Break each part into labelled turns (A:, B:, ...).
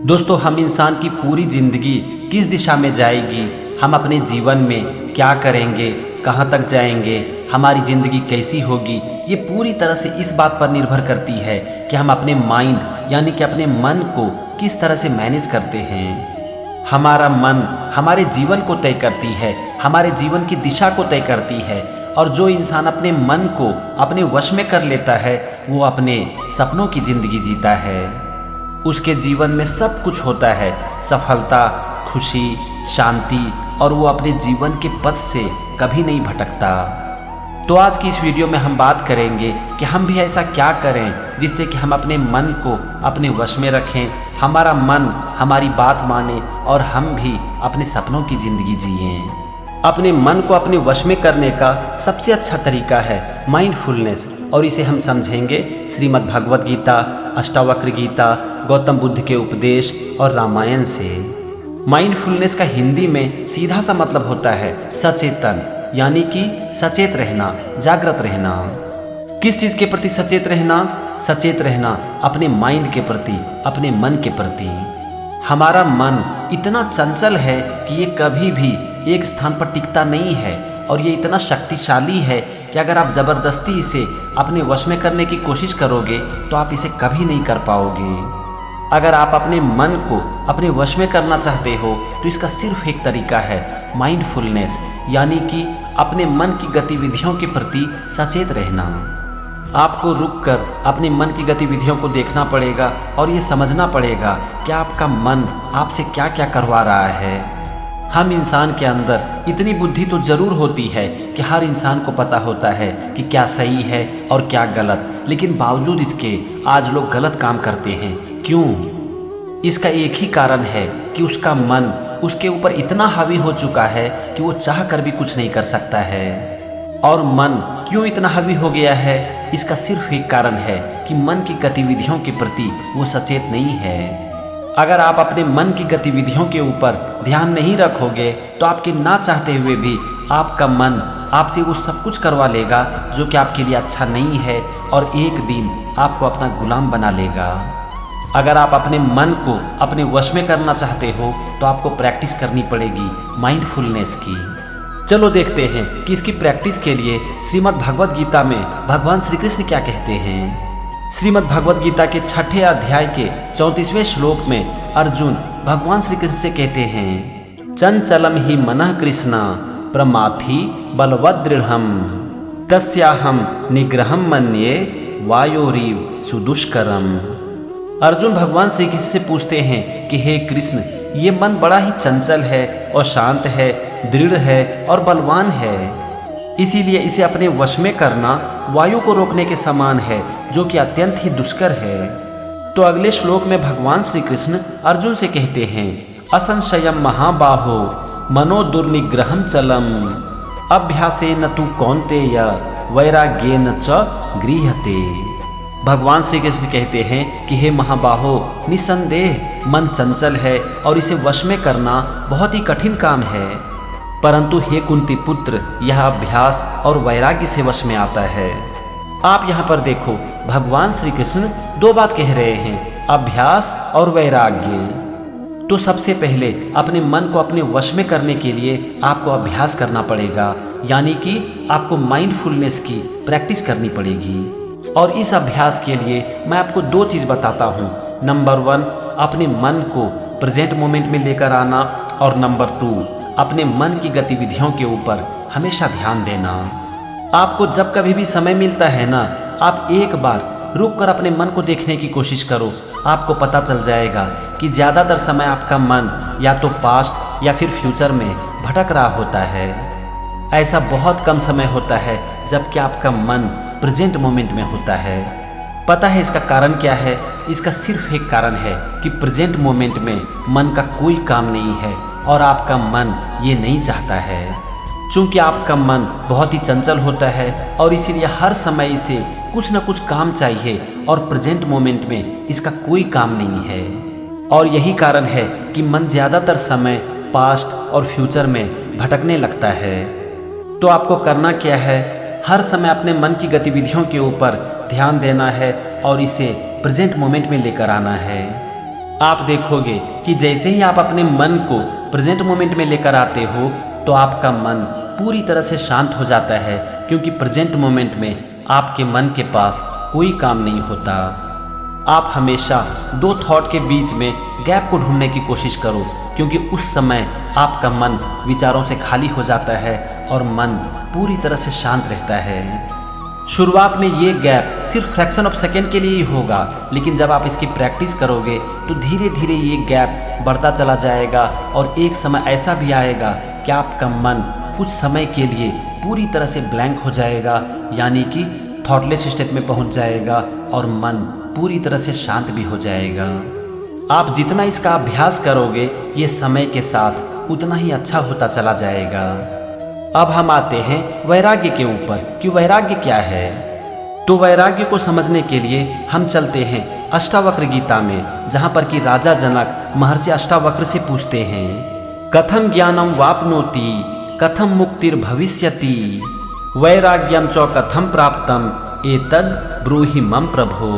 A: दोस्तों, हम इंसान की पूरी जिंदगी किस दिशा में जाएगी, हम अपने जीवन में क्या करेंगे, कहाँ तक जाएंगे, हमारी ज़िंदगी कैसी होगी, ये पूरी तरह से इस बात पर निर्भर करती है कि हम अपने माइंड यानी कि अपने मन को किस तरह से मैनेज करते हैं। हमारा मन हमारे जीवन को तय करती है, हमारे जीवन की दिशा को तय करती है। और जो इंसान अपने मन को अपने वश में कर लेता है वो अपने सपनों की ज़िंदगी जीता है। उसके जीवन में सब कुछ होता है, सफलता, खुशी, शांति, और वो अपने जीवन के पथ से कभी नहीं भटकता। तो आज की इस वीडियो में हम बात करेंगे कि हम भी ऐसा क्या करें जिससे कि हम अपने मन को अपने वश में रखें, हमारा मन हमारी बात माने और हम भी अपने सपनों की ज़िंदगी जिएं। अपने मन को अपने वश में करने का सबसे अच्छा तरीका है माइंडफुलनेस, और इसे हम समझेंगे श्रीमद् भगवद गीता, अष्टावक्र गीता, गौतम बुद्ध के उपदेश और रामायण से। माइंडफुलनेस का हिंदी में सीधा सा मतलब होता है सचेतन, यानी कि सचेत रहना, जागृत रहना। किस चीज़ के प्रति सचेत रहना? सचेत रहना अपने माइंड के प्रति, अपने मन के प्रति। हमारा मन इतना चंचल है कि ये कभी भी एक स्थान पर टिकता नहीं है, और ये इतना शक्तिशाली है कि अगर आप ज़बरदस्ती इसे अपने वश में करने की कोशिश करोगे तो आप इसे कभी नहीं कर पाओगे। अगर आप अपने मन को अपने वश में करना चाहते हो तो इसका सिर्फ एक तरीका है माइंडफुलनेस, यानी कि अपने मन की गतिविधियों के प्रति सचेत रहना। आपको रुककर अपने मन की गतिविधियों को देखना पड़ेगा और ये समझना पड़ेगा कि आपका मन आपसे क्या क्या करवा रहा है। हम इंसान के अंदर इतनी बुद्धि तो ज़रूर होती है कि हर इंसान को पता होता है कि क्या सही है और क्या गलत, लेकिन बावजूद इसके आज लोग गलत काम करते हैं। क्यों? इसका एक ही कारण है कि उसका मन उसके ऊपर इतना हावी हो चुका है कि वो चाह कर भी कुछ नहीं कर सकता है। और मन क्यों इतना हावी हो गया है? इसका सिर्फ एक कारण है कि मन की गतिविधियों के प्रति वो सचेत नहीं है। अगर आप अपने मन की गतिविधियों के ऊपर ध्यान नहीं रखोगे तो आपके ना चाहते हुए भी आपका मन आपसे वो सब कुछ करवा लेगा जो कि आपके लिए अच्छा नहीं है, और एक दिन आपको अपना गुलाम बना लेगा। अगर आप अपने मन को अपने वश में करना चाहते हो तो आपको प्रैक्टिस करनी पड़ेगी माइंडफुलनेस की। चलो देखते हैं कि इसकी प्रैक्टिस के लिए श्रीमद् भगवद गीता में भगवान श्री कृष्ण क्या कहते हैं। श्रीमद् भगवद गीता के 6ठे अध्याय के 34वें श्लोक में अर्जुन भगवान श्री कृष्ण से कहते हैं, चंचलम ही मनः कृष्ण प्रमाथि बलवद दृढ़म तस्याहम निग्रहम मन्ये वायोरीव सुदुष्करम। अर्जुन भगवान श्री कृष्ण से पूछते हैं कि हे कृष्ण, ये मन बड़ा ही चंचल है और शांत है, दृढ़ है और बलवान है, इसीलिए इसे अपने वश में करना वायु को रोकने के समान है जो कि अत्यंत ही दुष्कर है। तो अगले श्लोक में भगवान श्री कृष्ण अर्जुन से कहते हैं, असंशयम महाबाहो मनो दुर्निग्रहम चलम अभ्यासेन तु कौन्तेय वैराग्येन च गृह्यते। भगवान श्री कृष्ण कहते हैं कि हे महाबाहो, निसंदेह मन चंचल है और इसे वश में करना बहुत ही कठिन काम है, परंतु हे कुंती पुत्र, यह अभ्यास और वैराग्य से वश में आता है। आप यहाँ पर देखो, भगवान श्री कृष्ण दो बात कह रहे हैं, अभ्यास और वैराग्य। तो सबसे पहले अपने मन को अपने वश में करने के लिए आपको अभ्यास करना पड़ेगा, यानी कि आपको माइंडफुलनेस की प्रैक्टिस करनी पड़ेगी। और इस अभ्यास के लिए मैं आपको दो चीज़ बताता हूँ। नंबर 1, अपने मन को प्रेजेंट मोमेंट में लेकर आना, और नंबर 2, अपने मन की गतिविधियों के ऊपर हमेशा ध्यान देना। आपको जब कभी भी समय मिलता है ना, आप एक बार रुक कर अपने मन को देखने की कोशिश करो। आपको पता चल जाएगा कि ज़्यादातर समय आपका मन या तो पास्ट या फिर फ्यूचर में भटक रहा होता है। ऐसा बहुत कम समय होता है जबकि आपका मन प्रेजेंट मोमेंट में होता है। पता है इसका कारण क्या है? इसका सिर्फ एक कारण है कि प्रेजेंट मोमेंट में मन का कोई काम नहीं है और आपका मन ये नहीं चाहता है। चूँकि आपका मन बहुत ही चंचल होता है और इसीलिए हर समय इसे कुछ न कुछ काम चाहिए, और प्रेजेंट मोमेंट में इसका कोई काम नहीं है। और यही कारण है कि मन ज़्यादातर समय पास्ट और फ्यूचर में भटकने लगता है। तो आपको करना क्या है? हर समय अपने मन की गतिविधियों के ऊपर ध्यान देना है और इसे प्रेजेंट मोमेंट में लेकर आना है। आप देखोगे कि जैसे ही आप अपने मन को प्रेजेंट मोमेंट में लेकर आते हो तो आपका मन पूरी तरह से शांत हो जाता है, क्योंकि प्रेजेंट मोमेंट में आपके मन के पास कोई काम नहीं होता। आप हमेशा दो थॉट के बीच में गैप को ढूंढने की कोशिश करो, क्योंकि उस समय आपका मन विचारों से खाली हो जाता है और मन पूरी तरह से शांत रहता है। शुरुआत में ये गैप सिर्फ फ्रैक्शन ऑफ सेकेंड के लिए ही होगा, लेकिन जब आप इसकी प्रैक्टिस करोगे तो धीरे धीरे ये गैप बढ़ता चला जाएगा और एक समय ऐसा भी आएगा कि आपका मन कुछ समय के लिए पूरी तरह से ब्लैंक हो जाएगा, यानी कि थॉटलेस स्टेट में पहुंच जाएगा और मन पूरी तरह से शांत भी हो जाएगा। आप जितना इसका अभ्यास करोगे ये समय के साथ उतना ही अच्छा होता चला जाएगा। अब हम आते हैं वैराग्य के ऊपर कि वैराग्य क्या है। तो वैराग्य को समझने के लिए हम चलते हैं अष्टावक्र गीता में, जहाँ पर कि राजा जनक महर्षि अष्टावक्र से पूछते हैं, कथम ज्ञानम वापनोति कथम मुक्तिर्भविष्यति वैराग्यम च कथम प्राप्तम एतद् ब्रूहि मम प्रभो।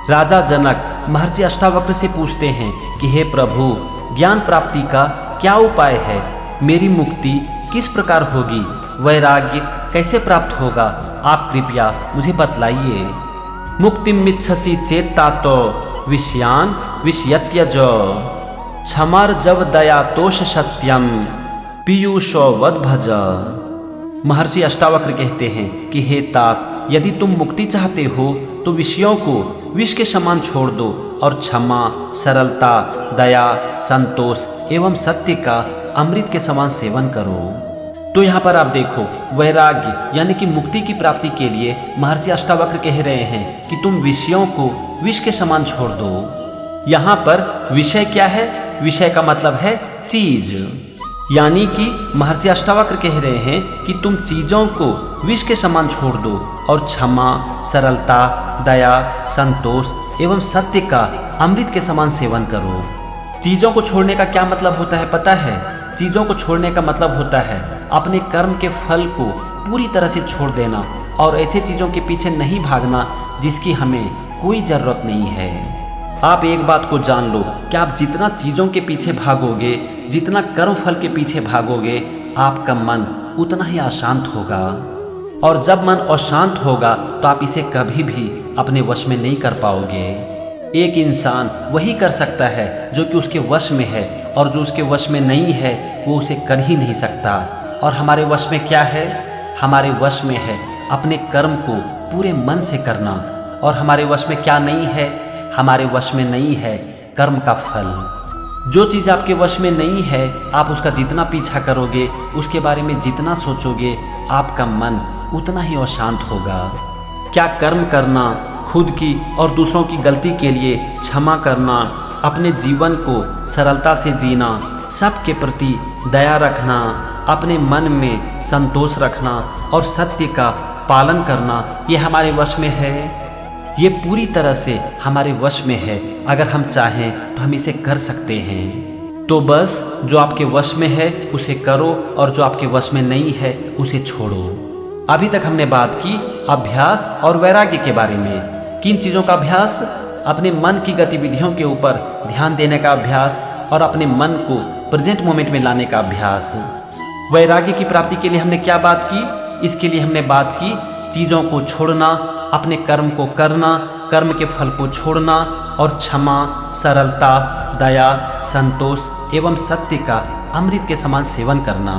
A: राजा जनक महर्षि अष्टावक्र से पूछते हैं कि हे प्रभु, ज्ञान प्राप्ति का क्या उपाय है, मेरी मुक्ति किस प्रकार होगी, वैराग्य कैसे प्राप्त होगा, आप कृपया मुझे बतलाइए। मुक्तिमिच्छसि चेत्ता तो विषयान विषयत्यज क्षमर जव दया तोष सत्यम पीयूषो वद भज। महर्षि अष्टावक्र कहते हैं कि हे तात, यदि तुम मुक्ति चाहते हो तो विषयों को विष के समान छोड़ दो और क्षमा, सरलता, दया, संतोष एवं सत्य का अमृत के समान सेवन करो। तो यहाँ पर आप देखो, वैराग्य यानी कि मुक्ति की प्राप्ति के लिए महर्षि अष्टावक्र कह रहे हैं कि तुम विषयों को विष के समान छोड़ दो। यहाँ पर विषय क्या है? विषय का मतलब है चीज, यानी कि महर्षि अष्टावक्र कह रहे हैं कि तुम चीजों को विष के समान छोड़ दो और क्षमा, सरलता, दया, संतोष एवं सत्य का अमृत के समान सेवन करो। चीजों को छोड़ने का क्या मतलब होता है पता है? चीजों को छोड़ने का मतलब होता है अपने कर्म के फल को पूरी तरह से छोड़ देना और ऐसे चीजों के पीछे नहीं भागना जिसकी हमें कोई जरूरत नहीं है। आप एक बात को जान लो कि आप जितना चीजों के पीछे भागोगे, जितना कर्म फल के पीछे भागोगे, आपका मन उतना ही अशांत होगा। और जब मन अशांत होगा तो आप इसे कभी भी अपने वश में नहीं कर पाओगे। एक इंसान वही कर सकता है जो कि उसके वश में है, और जो उसके वश में नहीं है वो उसे कर ही नहीं सकता। और हमारे वश में क्या है? हमारे वश में है अपने कर्म को पूरे मन से करना। और हमारे वश में क्या नहीं है? हमारे वश में नहीं है कर्म का फल। जो चीज़ आपके वश में नहीं है, आप उसका जितना पीछा करोगे, उसके बारे में जितना सोचोगे, आपका मन उतना ही अशांत होगा। क्या कर्म करना, खुद की और दूसरों की गलती के लिए क्षमा करना, अपने जीवन को सरलता से जीना, सबके प्रति दया रखना, अपने मन में संतोष रखना और सत्य का पालन करना, ये हमारे वश में है। ये पूरी तरह से हमारे वश में है। अगर हम चाहें तो हम इसे कर सकते हैं। तो बस जो आपके वश में है उसे करो और जो आपके वश में नहीं है उसे छोड़ो। अभी तक हमने बात की अभ्यास और वैराग्य के बारे में। किन चीज़ों का अभ्यास? अपने मन की गतिविधियों के ऊपर ध्यान देने का अभ्यास और अपने मन को प्रेजेंट मोमेंट में लाने का अभ्यास। वैराग्य की प्राप्ति के लिए हमने क्या बात की? इसके लिए हमने बात की चीज़ों को छोड़ना, अपने कर्म को करना, कर्म के फल को छोड़ना और क्षमा, सरलता, दया, संतोष एवं सत्य का अमृत के समान सेवन करना।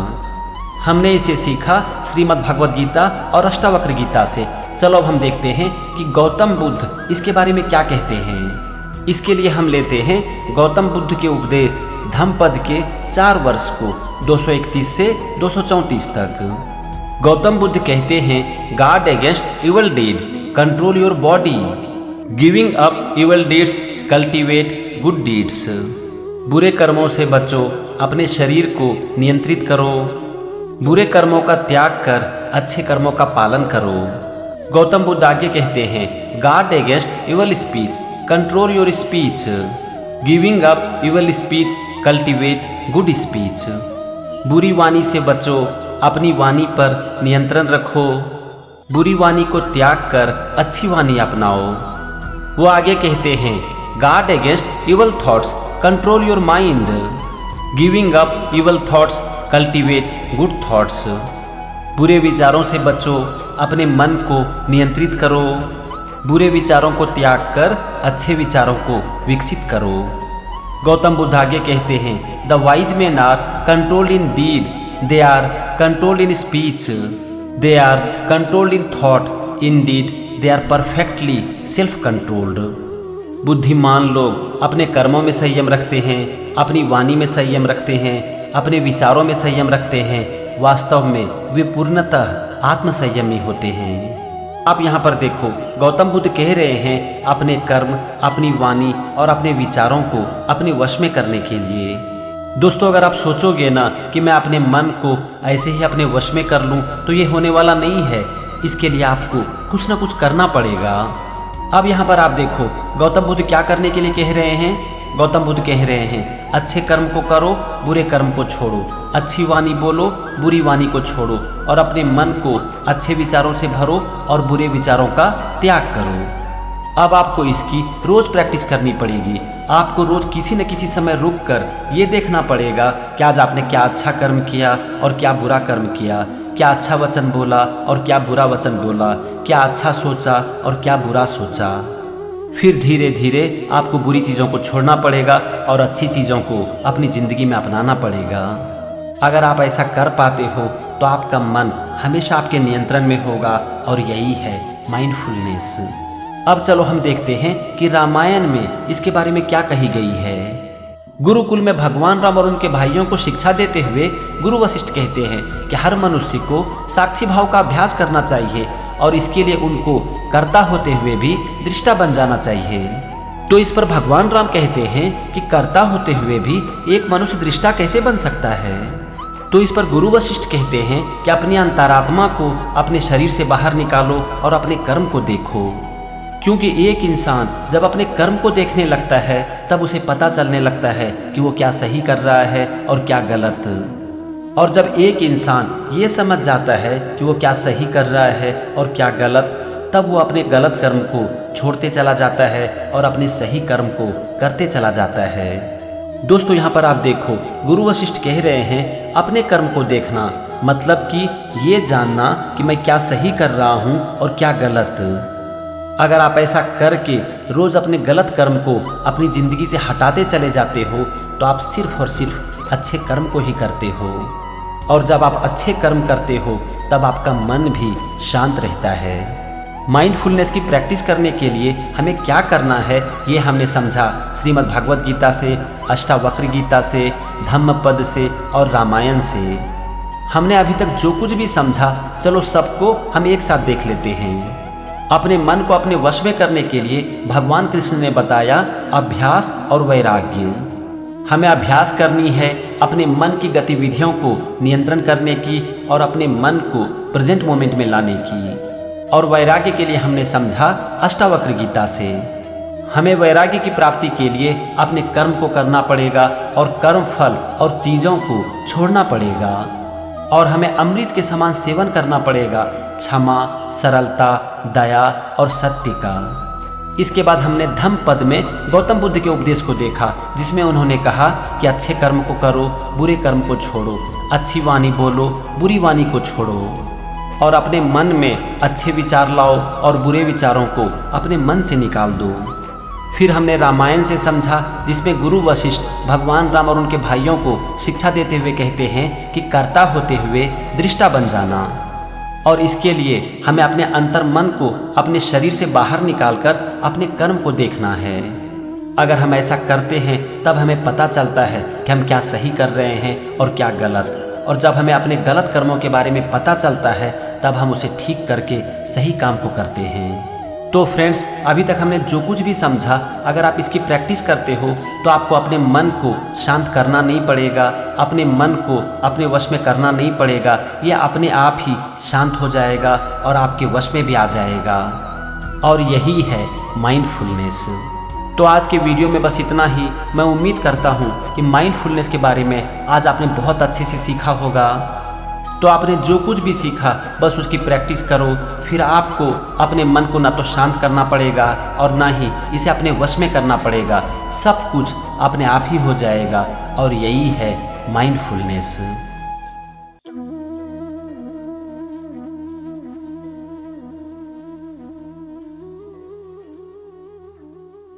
A: हमने इसे सीखा श्रीमद् भगवद गीता और अष्टावक्र गीता से। चलो अब हम देखते हैं कि गौतम बुद्ध इसके बारे में क्या कहते हैं। इसके लिए हम लेते हैं गौतम बुद्ध के उपदेश धम्मपद के 4 वर्ष को 231 से 234 तक। गौतम बुद्ध कहते हैं, guard against evil deed, control your body, giving up evil deeds, cultivate good deeds. बुरे कर्मों से बचो, अपने शरीर को नियंत्रित करो, बुरे कर्मों का त्याग कर अच्छे कर्मों का पालन करो। गौतम बुद्ध आगे कहते हैं, guard against evil speech, control your speech, giving up evil speech, cultivate good speech. बुरी वाणी से बचो, अपनी वाणी पर नियंत्रण रखो, बुरी वाणी को त्याग कर अच्छी वाणी अपनाओ। वो आगे कहते हैं, guard against evil thoughts, control your mind, giving up evil thoughts, cultivate good thoughts. बुरे विचारों से बचो, अपने मन को नियंत्रित करो। बुरे विचारों को त्याग कर अच्छे विचारों को विकसित करो। गौतम बुद्ध आगे कहते हैं, the wise man are controlled in deed, they are controlled in speech, they are controlled in thought, in deed they are perfectly self controlled. बुद्धिमान लोग अपने कर्मों में संयम रखते हैं, अपनी वाणी में संयम रखते हैं, अपने विचारों में संयम रखते हैं। वास्तव में वे पूर्णतः आत्मसंयमी होते हैं। आप यहाँ पर देखो, गौतम बुद्ध कह रहे हैं अपने कर्म, अपनी वाणी और अपने विचारों को अपने वश में करने के लिए। दोस्तों, अगर आप सोचोगे ना कि मैं अपने मन को ऐसे ही अपने वश में कर लूँ, तो ये होने वाला नहीं है। इसके लिए आपको कुछ ना कुछ करना पड़ेगा। अब यहाँ पर आप देखो, गौतम बुद्ध क्या करने के लिए कह रहे हैं। गौतम बुद्ध कह रहे हैं, अच्छे कर्म को करो, बुरे कर्म को छोड़ो, अच्छी वाणी बोलो, बुरी वाणी को छोड़ो, और अपने मन को अच्छे विचारों से भरो और बुरे विचारों का त्याग करो। अब आपको इसकी रोज प्रैक्टिस करनी पड़ेगी। आपको रोज किसी न किसी समय रुक कर ये देखना पड़ेगा कि आज आपने क्या अच्छा कर्म किया और क्या बुरा कर्म किया, क्या अच्छा वचन बोला और क्या बुरा वचन बोला, क्या अच्छा सोचा और क्या बुरा सोचा। फिर धीरे धीरे आपको बुरी चीज़ों को छोड़ना पड़ेगा और अच्छी चीज़ों को अपनी ज़िंदगी में अपनाना पड़ेगा। अगर आप ऐसा कर पाते हो तो आपका मन हमेशा आपके नियंत्रण में होगा, और यही है माइंडफुलनेस। अब चलो हम देखते हैं कि रामायण में इसके बारे में क्या कही गई है। गुरुकुल में भगवान राम और उनके भाइयों को शिक्षा देते हुए गुरु वशिष्ठ कहते हैं कि हर मनुष्य को साक्षी भाव का अभ्यास करना चाहिए, और इसके लिए उनको कर्ता होते हुए भी दृष्टा बन जाना चाहिए। तो इस पर भगवान राम कहते हैं कि कर्ता होते हुए भी एक मनुष्य दृष्टा कैसे बन सकता है। तो इस पर गुरु वशिष्ठ कहते हैं कि अपनी अंतरात्मा को अपने शरीर से बाहर निकालो और अपने कर्म को देखो, क्योंकि एक इंसान जब अपने कर्म को देखने लगता है तब उसे पता चलने लगता है कि वो क्या सही कर रहा है और क्या गलत। और जब एक इंसान ये समझ जाता है कि वो क्या सही कर रहा है और क्या गलत, तब वो अपने गलत कर्म को छोड़ते चला जाता है और अपने सही कर्म को करते चला जाता है। दोस्तों, यहाँ पर आप देखो, गुरु वशिष्ठ कह रहे हैं अपने कर्म को देखना, मतलब कि ये जानना कि मैं क्या सही कर रहा हूँ और क्या गलत। अगर आप ऐसा करके रोज़ अपने गलत कर्म को अपनी ज़िंदगी से हटाते चले जाते हो तो आप सिर्फ और सिर्फ अच्छे कर्म को ही करते हो, और जब आप अच्छे कर्म करते हो तब आपका मन भी शांत रहता है। माइंडफुलनेस की प्रैक्टिस करने के लिए हमें क्या करना है ये हमने समझा श्रीमद् भागवत गीता से, अष्टावक्र गीता से, धम्मपद से और रामायण से। हमने अभी तक जो कुछ भी समझा, चलो सबको हम एक साथ देख लेते हैं। अपने मन को अपने वश में करने के लिए भगवान कृष्ण ने बताया अभ्यास और वैराग्य। हमें अभ्यास करनी है अपने मन की गतिविधियों को नियंत्रण करने की और अपने मन को प्रेजेंट मोमेंट में लाने की। और वैराग्य के लिए हमने समझा अष्टावक्र गीता से। हमें वैराग्य की प्राप्ति के लिए अपने कर्म को करना पड़ेगा और कर्म फल और चीज़ों को छोड़ना पड़ेगा, और हमें अमृत के समान सेवन करना पड़ेगा, क्षमा, सरलता, दया और सत्य का। इसके बाद हमने धम्म पद में गौतम बुद्ध के उपदेश को देखा, जिसमें उन्होंने कहा कि अच्छे कर्म को करो, बुरे कर्म को छोड़ो, अच्छी वाणी बोलो, बुरी वाणी को छोड़ो, और अपने मन में अच्छे विचार लाओ और बुरे विचारों को अपने मन से निकाल दो। फिर हमने रामायण से समझा, जिसमें गुरु वशिष्ठ भगवान राम और उनके भाइयों को शिक्षा देते हुए कहते हैं कि कर्ता होते हुए दृष्टा बन जाना, और इसके लिए हमें अपने अंतर मन को अपने शरीर से बाहर निकालकर अपने कर्म को देखना है। अगर हम ऐसा करते हैं तब हमें पता चलता है कि हम क्या सही कर रहे हैं और क्या गलत, और जब हमें अपने गलत कर्मों के बारे में पता चलता है तब हम उसे ठीक करके सही काम को करते हैं। तो फ्रेंड्स, अभी तक हमने जो कुछ भी समझा, अगर आप इसकी प्रैक्टिस करते हो तो आपको अपने मन को शांत करना नहीं पड़ेगा, अपने मन को अपने वश में करना नहीं पड़ेगा, ये अपने आप ही शांत हो जाएगा और आपके वश में भी आ जाएगा, और यही है माइंडफुलनेस। तो आज के वीडियो में बस इतना ही। मैं उम्मीद करता हूँ कि माइंडफुलनेस के बारे में आज आपने बहुत अच्छे से सीखा होगा। तो आपने जो कुछ भी सीखा बस उसकी प्रैक्टिस करो। फिर आपको अपने मन को ना तो शांत करना पड़ेगा और ना ही इसे अपने वश में करना पड़ेगा। सब कुछ अपने आप ही हो जाएगा और यही है माइंडफुलनेस।